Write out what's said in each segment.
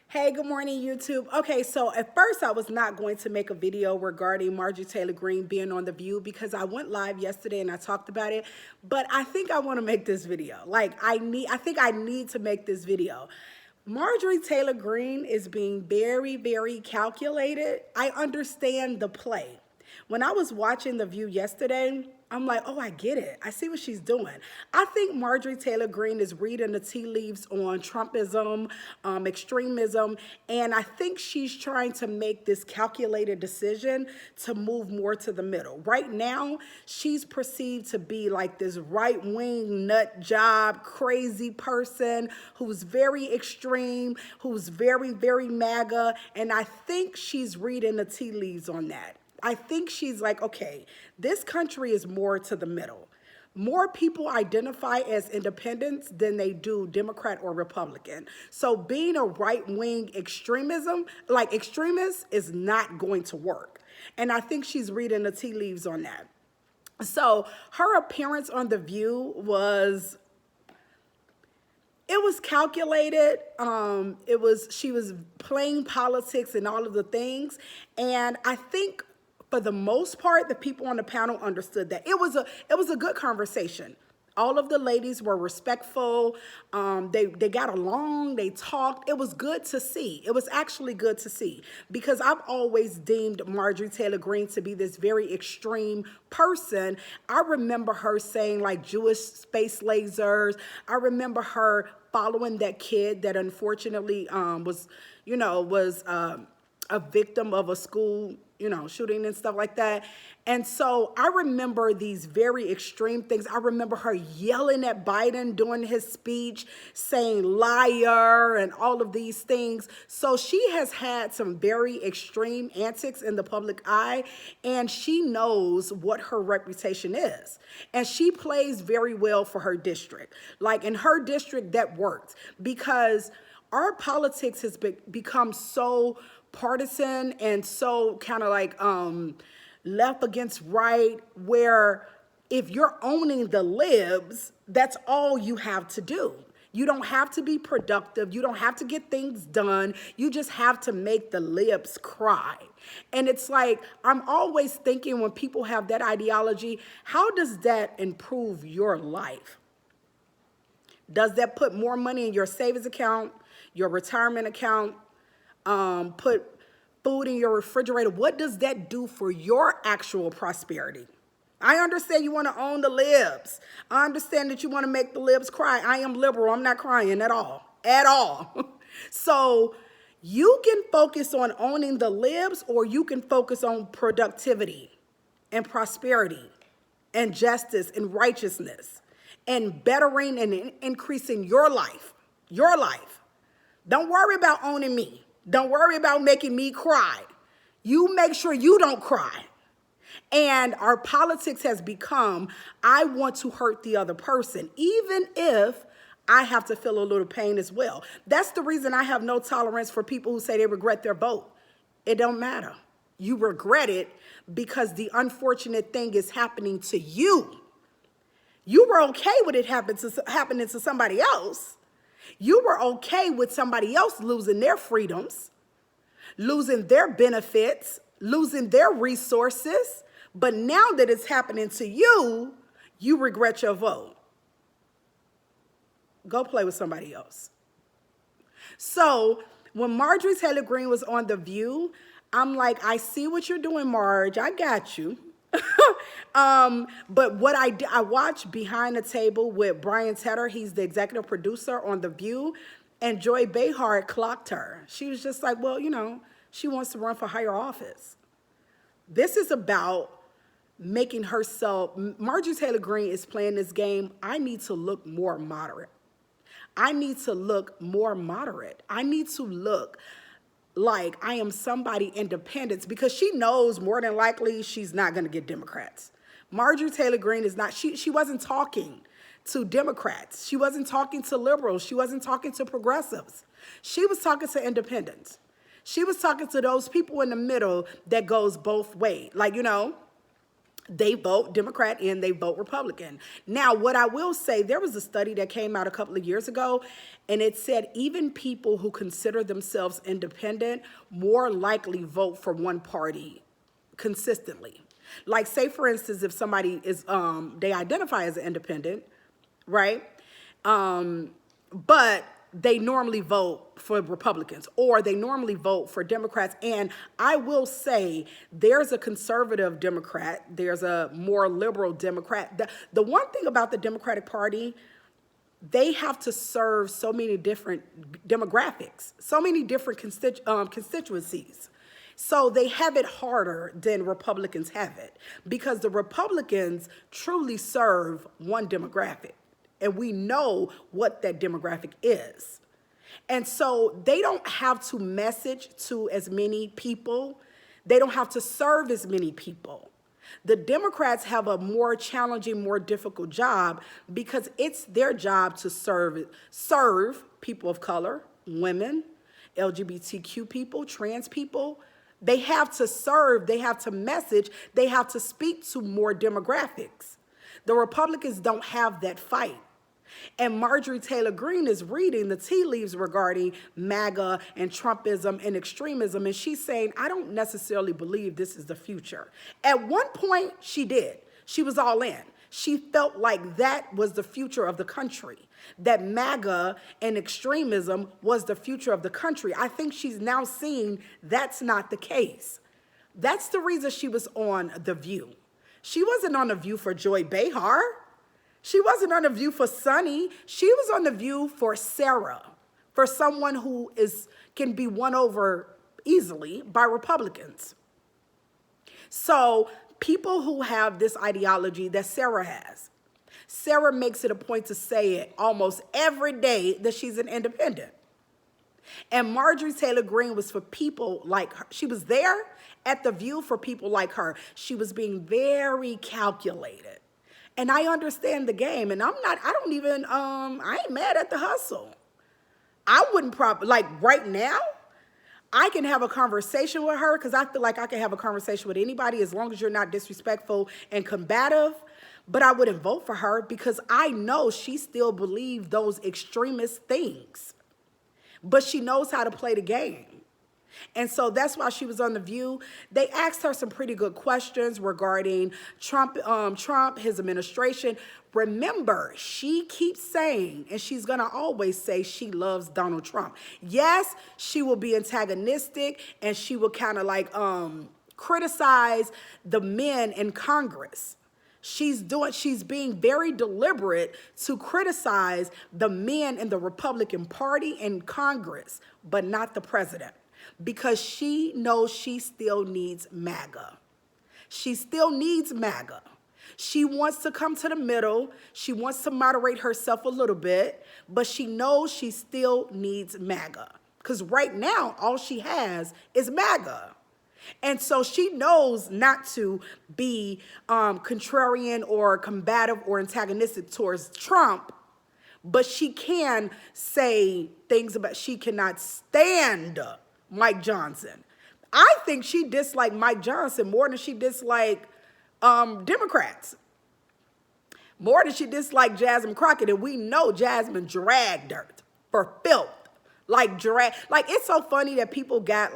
Hey, good morning, YouTube. Okay, so at first I was not going to make a video regarding Marjorie Taylor Greene being on The View because I went live yesterday and I talked about it, but I think I want to make this video. I think I need to make this video. Marjorie Taylor Greene is being very, very calculated. I understand the play. When I was watching The View yesterday, I'm like, oh, I get it. I see what she's doing. I think Marjorie Taylor Greene is reading the tea leaves on Trumpism, extremism, and I think she's trying to make this calculated decision to move more to the middle. Right now, she's perceived to be like this right-wing nut job, crazy person who's very extreme, who's very, very MAGA, and I think she's reading the tea leaves on that. I think she's like, okay, this country is more to the middle. More people identify as independents than they do Democrat or Republican. So being a right-wing extremist is not going to work. And I think she's reading the tea leaves on that. So her appearance on The View was calculated. She was playing politics and all of the things. And I think for the most part, the people on the panel understood that. It was a good conversation. All of the ladies were respectful. They got along, they talked. It was good to see. It was actually good to see because I've always deemed Marjorie Taylor Greene to be this very extreme person. I remember her saying like Jewish space lasers. I remember her following that kid that unfortunately was a victim of a school shooting and stuff like that. And so I remember these very extreme things. I remember her yelling at Biden during his speech, saying liar and all of these things. So she has had some very extreme antics in the public eye, and she knows what her reputation is. And she plays very well for her district. Like in her district, that worked because our politics has become so partisan and so kind of like left against right, where if you're owning the libs, that's all you have to do. You don't have to be productive. You don't have to get things done. You just have to make the libs cry. And it's like, I'm always thinking when people have that ideology, how does that improve your life? Does that put more money in your savings account, your retirement account, put food in your refrigerator? What does that do for your actual prosperity? I understand you want to own the libs. I understand that you want to make the libs cry. I am liberal. I'm not crying at all. At all. So you can focus on owning the libs, or you can focus on productivity and prosperity and justice and righteousness and bettering and increasing your life. Your life. Don't worry about owning me. Don't worry about making me cry. You make sure you don't cry. And our politics has become, I want to hurt the other person, even if I have to feel a little pain as well. That's the reason I have no tolerance for people who say they regret their vote. It don't matter. You regret it because the unfortunate thing is happening to you. You were okay with it happening to somebody else. You were okay with somebody else losing their freedoms, losing their benefits, losing their resources. But now that it's happening to you, you regret your vote. Go play with somebody else. So when Marjorie Taylor Greene was on The View, I'm like, I see what you're doing, Marge. I got you. But what I watched Behind the Table with Brian Tedder. He's the executive producer on The View. And Joy Behar clocked her. She was just like, well, she wants to run for higher office. This is about making herself, Marjorie Taylor Greene is playing this game. I need to look more moderate. I need to look more moderate. I need to look like I am somebody independent, because she knows more than likely she's not going to get Democrats. Marjorie Taylor Greene is not, she wasn't talking to Democrats. She wasn't talking to liberals. She wasn't talking to progressives. She was talking to independents. She was talking to those people in the middle that goes both ways. Like, They vote Democrat and they vote Republican. Now, what I will say, there was a study that came out a couple of years ago, and it said even people who consider themselves independent more likely vote for one party consistently. Like, say, for instance, if somebody is, they identify as an independent, right? But they normally vote for Republicans or they normally vote for Democrats. And I will say there's a conservative Democrat, there's a more liberal Democrat. The one thing about the Democratic Party, they have to serve so many different demographics, so many different constituencies. So they have it harder than Republicans have it because the Republicans truly serve one demographic. And we know what that demographic is. And so they don't have to message to as many people. They don't have to serve as many people. The Democrats have a more challenging, more difficult job because it's their job to serve people of color, women, LGBTQ people, trans people. They have to serve, they have to message, they have to speak to more demographics. The Republicans don't have that fight. And Marjorie Taylor Greene is reading the tea leaves regarding MAGA and Trumpism and extremism, and she's saying, I don't necessarily believe this is the future. At one point, she did. She was all in. She felt like that was the future of the country, that MAGA and extremism was the future of the country. I think she's now seeing that's not the case. That's the reason she was on The View. She wasn't on The View for Joy Behar. She wasn't on The View for Sunny. She was on The View for Sarah, for someone who can be won over easily by Republicans. So people who have this ideology that Sarah has, Sarah makes it a point to say it almost every day that she's an independent. And Marjorie Taylor Greene was for people like her. She was there at The View for people like her. She was being very calculated. And I understand the game, and I ain't mad at the hustle. I wouldn't like right now, I can have a conversation with her because I feel like I can have a conversation with anybody as long as you're not disrespectful and combative, but I wouldn't vote for her because I know she still believes those extremist things, but she knows how to play the game. And so that's why she was on The View. They asked her some pretty good questions regarding Trump, his administration. Remember, she keeps saying, and she's going to always say she loves Donald Trump. Yes, she will be antagonistic and she will kind of like criticize the men in Congress. She's being very deliberate to criticize the men in the Republican Party and Congress, but not the president. Because she knows she still needs MAGA. She still needs MAGA. She wants to come to the middle. She wants to moderate herself a little bit, but she knows she still needs MAGA. Because right now, all she has is MAGA. And so she knows not to be contrarian or combative or antagonistic towards Trump, but she can say things about she cannot stand Mike Johnson. I think she disliked Mike Johnson more than she disliked Democrats. More than she disliked Jasmine Crockett. And we know Jasmine dragged her for filth. Like it's so funny that people got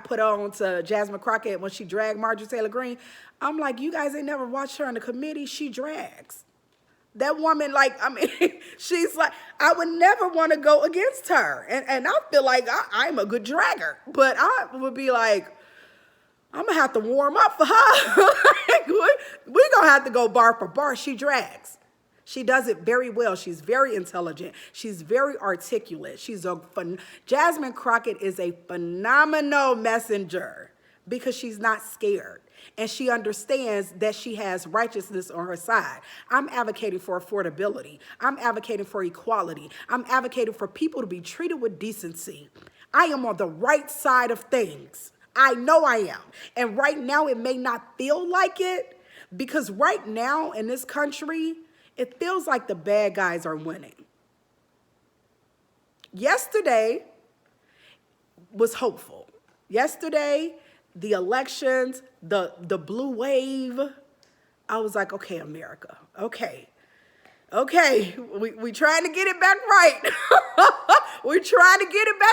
put on to Jasmine Crockett when she dragged Marjorie Taylor Greene. I'm like, you guys ain't never watched her in the committee. She drags. That woman, she's like, I would never want to go against her. And I feel like I'm a good dragger. But I would be like, I'm going to have to warm up for her. We're going to have to go bar for bar. She drags. She does it very well. She's very intelligent. She's very articulate. Jasmine Crockett is a phenomenal messenger because she's not scared. And she understands that she has righteousness on her side. I'm advocating for affordability. I'm advocating for equality. I'm advocating for people to be treated with decency. I am on the right side of things. I know I am. And right now it may not feel like it because right now in this country, it feels like the bad guys are winning. Yesterday was hopeful. Yesterday, the elections, the blue wave, I was like, okay, America, okay. Okay, we trying to get it back right. We're trying to get it back